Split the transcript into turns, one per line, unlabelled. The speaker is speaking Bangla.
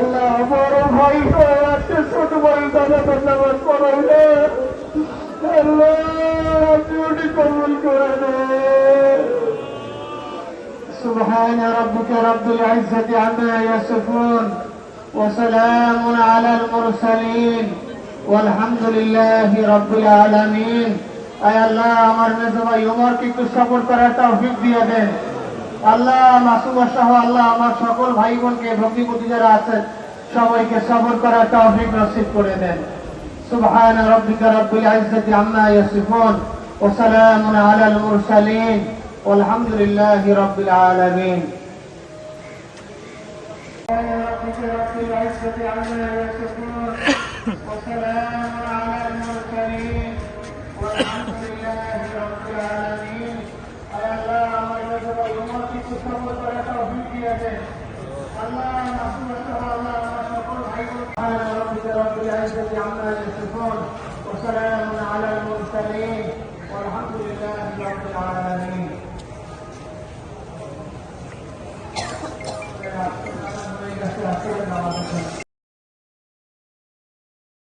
আল্লাহ বড় ভাই হয়ে আছে, ছোট ভাই দাদা নামাজ পড়াইলে আল্লাহ আপনি ওটি কবুল করে দেন। سبحان ربك رب العزة عما يصفون وسلام على المرسلين والحمد لله رب العالمين। আয় আল্লাহ আমার মেজো ভাই ওমরকে একটু সফর করার তৌফিক দিয়ে দেন। আল্লাহ মাসুম সহ আল্লাহ আমার সকল ভাই বোনকে ভগ্নিপতি যারা আছেন সবাইকে সফর করার তৌফিক নসিব করে দেন। سبحان ربك رب العزة عما يصفون وسلام على المرسلين والحمد لله رب العالمين. ربك رب العزة عما يصفون وسلام على المرسلين والحمد لله رب العالمين. أي الله আমার মেজবা উম্মতকে সফর করার তৌফিক দিয়ে দেন। আল্লাহ মাসুম সহ আল্লাহ আমার সকল ভাই বোন سبحان ربك رب العزة عما يصفون وسلام على المرسلين والحمد لله رب العالمين. Gracias.